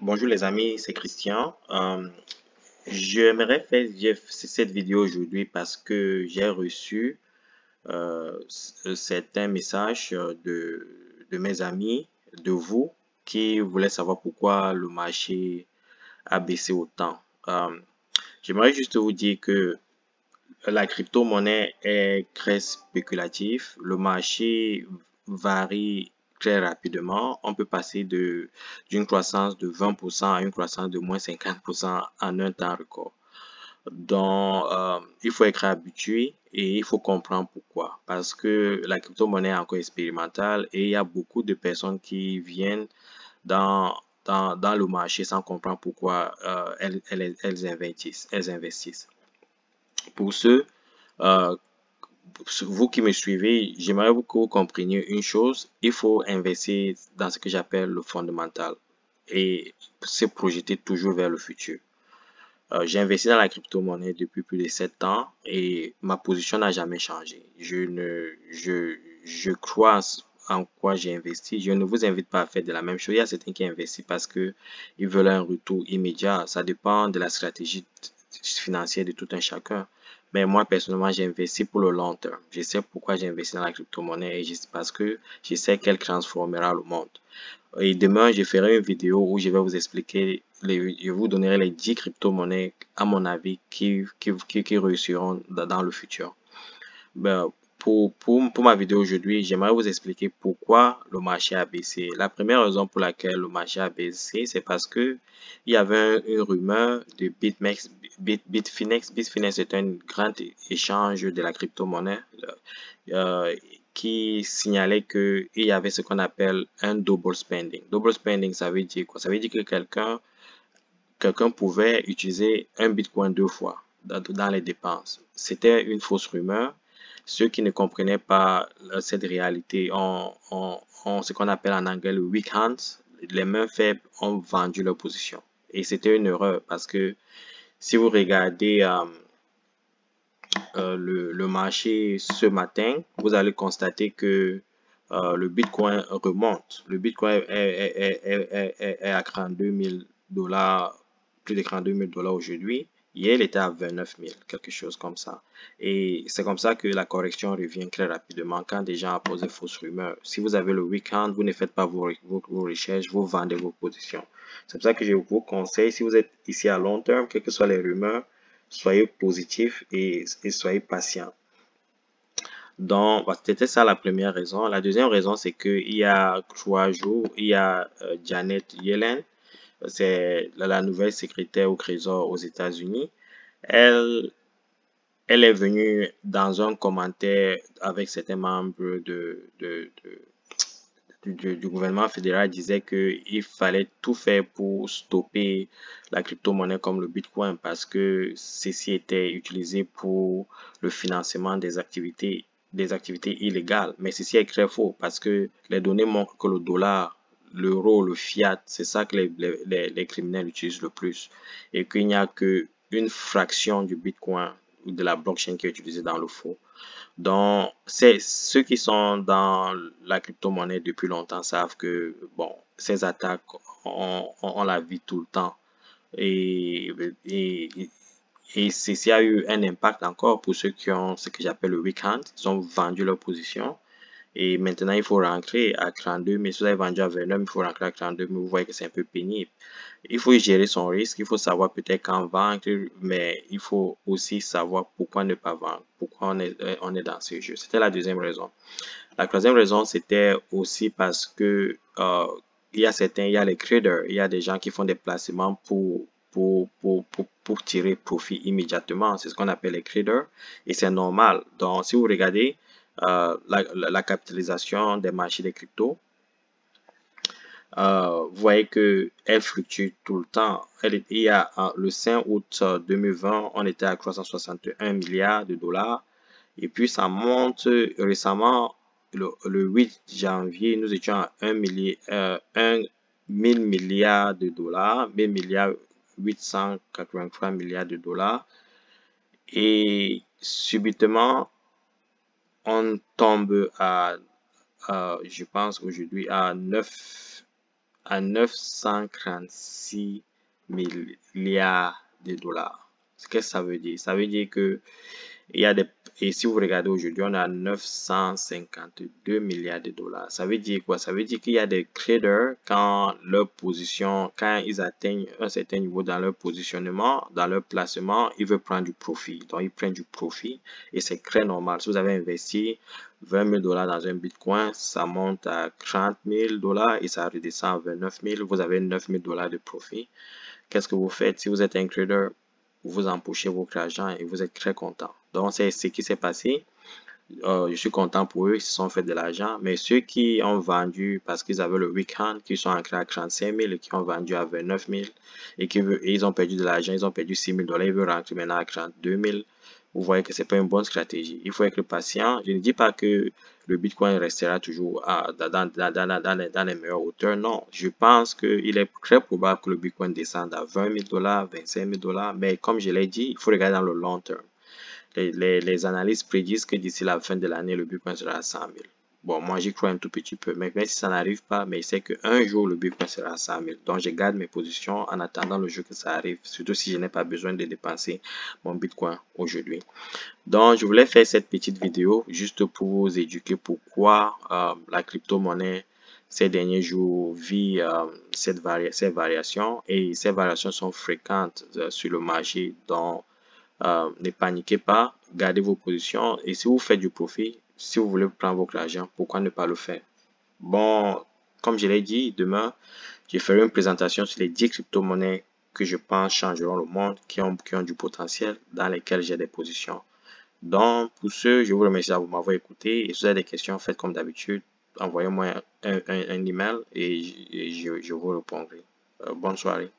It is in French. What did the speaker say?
Bonjour les amis, c'est Christian. J'aimerais faire cette vidéo aujourd'hui parce que j'ai reçu certains messages de mes amis, de vous, qui voulaient savoir pourquoi le marché a baissé autant. J'aimerais juste vous dire que la crypto-monnaie est très spéculative. Le marché varie très rapidement. On peut passer d'une croissance de 20% à une croissance de moins 50% en un temps record. Donc, il faut être habitué et il faut comprendre pourquoi. Parce que la crypto-monnaie est encore expérimentale et il y a beaucoup de personnes qui viennent dans le marché sans comprendre pourquoi elles investissent. Pour ceux euh, vous qui me suivez, j'aimerais que vous compreniez une chose. Il faut investir dans ce que j'appelle le fondamental et se projeter toujours vers le futur. J'ai investi dans la crypto-monnaie depuis plus de 7 ans et ma position n'a jamais changé. Je crois en quoi j'ai investi. Je ne vous invite pas à faire de la même chose. Il y a certains qui investissent parce que ils veulent un retour immédiat. Ça dépend de la stratégie financière de tout un chacun. Mais moi, personnellement, j'ai investi pour le long terme. Je sais pourquoi j'ai investi dans la crypto-monnaie et parce que je sais qu'elle transformera le monde. Et demain, je ferai une vidéo où je vais vous expliquer, je vous donnerai les 10 crypto-monnaies, à mon avis, qui réussiront dans le futur. Ben, pour ma vidéo aujourd'hui, j'aimerais vous expliquer pourquoi le marché a baissé. La première raison pour laquelle le marché a baissé, c'est parce que il y avait une rumeur de Bitfinex. Bitfinex est un grand échange de la crypto-monnaie euh, qui signalait qu'il y avait ce qu'on appelle un double spending. Double spending, ça veut dire quoi? Ça veut dire que quelqu'un pouvait utiliser un Bitcoin 2 fois dans les dépenses. C'était une fausse rumeur. Ceux qui ne comprenaient pas cette réalité ont ce qu'on appelle en anglais le weak hands. Les mains faibles ont vendu leur position. Et c'était une erreur parce que si vous regardez le marché ce matin, vous allez constater que le Bitcoin remonte. Le Bitcoin est à 42 000 dollars, plus de 42 000 dollars aujourd'hui. Hier, il était à 29 000, quelque chose comme ça. Et c'est comme ça que la correction revient très rapidement quand des gens posent des fausses rumeurs. Si vous avez le week-end, vous ne faites pas vos recherches, vous vendez vos positions. C'est pour ça que je vous conseille, si vous êtes ici à long terme, quelles que soient les rumeurs, soyez positif et soyez patient. Donc, c'était ça la première raison. La deuxième raison, c'est qu'il y a 3 jours, il y a Janet Yellen, c'est la nouvelle secrétaire au Trésor aux États-Unis. Elle, elle est venue dans un commentaire avec certains membres du gouvernement fédéral disait qu'il fallait tout faire pour stopper la crypto-monnaie comme le Bitcoin parce que ceci était utilisé pour le financement des activités illégales. Mais ceci est très faux parce que les données montrent que le dollar, l'euro, le fiat, c'est ça que les criminels utilisent le plus et qu'il n'y a qu'une fraction du Bitcoin ou de la blockchain qui est utilisée dans le faux. Donc, c'est ceux qui sont dans la crypto-monnaie depuis longtemps savent que, bon, ces attaques, on la vit tout le temps. Et, et, et ceci a eu un impact encore pour ceux qui ont ce que j'appelle le weak hand. Ils ont vendu leur position. Et maintenant, il faut rentrer à 32 000. Si vous avez vendu à 29 000, il faut rentrer à 32 000. Vous voyez que c'est un peu pénible. Il faut gérer son risque. Il faut savoir peut-être quand vendre, mais il faut aussi savoir pourquoi ne pas vendre. Pourquoi on est dans ce jeu. C'était la deuxième raison. La troisième raison, c'était aussi parce que il y a les traders, il y a des gens qui font des placements pour tirer profit immédiatement. C'est ce qu'on appelle les traders et c'est normal. Donc, si vous regardez la capitalisation des marchés des cryptos, vous voyez que elle fluctue tout le temps. Il y a le 5 août 2020, on était à 361 milliards de dollars. Et puis ça monte récemment, le 8 janvier, nous étions à 1000 milliards de dollars, 1000 milliards 883 milliards de dollars. Et subitement, on tombe je pense aujourd'hui à 9 à 936 milliards de dollars. Qu'est-ce que ça veut dire? Ça veut dire que il y a des, et si vous regardez aujourd'hui, on a 952 milliards de dollars. Ça veut dire quoi? Ça veut dire qu'il y a des traders, quand leur position, quand ils atteignent un certain niveau dans leur positionnement, dans leur placement, ils veulent prendre du profit. Donc, ils prennent du profit et c'est très normal. Si vous avez investi 20 000 dollars dans un Bitcoin, ça monte à 30 000 dollars et ça redescend à 29 000. Vous avez 9 000 dollars de profit. Qu'est-ce que vous faites? Si vous êtes un trader, vous empochez votre argent et vous êtes très content. Donc, c'est ce qui s'est passé. Je suis content pour eux, ils se sont fait de l'argent. Mais ceux qui ont vendu parce qu'ils avaient le week-end, qui sont entrés à 35 000 et qui ont vendu à 29 000 et ils ont perdu de l'argent, ils ont perdu 6 000 dollars, ils veulent rentrer maintenant à 32 000. Vous voyez que c'est pas une bonne stratégie. Il faut être patient. Je ne dis pas que le Bitcoin restera toujours dans les meilleures hauteurs. Non, je pense qu'il est très probable que le Bitcoin descende à 20 000 dollars, 25 000 dollars. Mais comme je l'ai dit, il faut regarder dans le long terme. Les analystes prédisent que d'ici la fin de l'année, le Bitcoin sera à 100 000. Bon, moi, j'y crois un tout petit peu, mais même si ça n'arrive pas, mais c'est qu'un jour, le Bitcoin sera à 100 000. Donc, je garde mes positions en attendant le jour que ça arrive, surtout si je n'ai pas besoin de dépenser mon Bitcoin aujourd'hui. Donc, je voulais faire cette petite vidéo juste pour vous éduquer pourquoi la crypto-monnaie ces derniers jours vit ces variations et ces variations sont fréquentes sur le marché. Donc, ne paniquez pas, gardez vos positions et si vous faites du profit, si vous voulez prendre votre argent, pourquoi ne pas le faire? Bon, comme je l'ai dit, demain, je ferai une présentation sur les 10 crypto-monnaies que je pense changeront le monde, qui ont du potentiel, dans lesquelles j'ai des positions. Donc, pour ce, je vous remercie d'avoir m'avoir écouté et si vous avez des questions, faites comme d'habitude, envoyez-moi un email et je vous répondrai. Bonne soirée.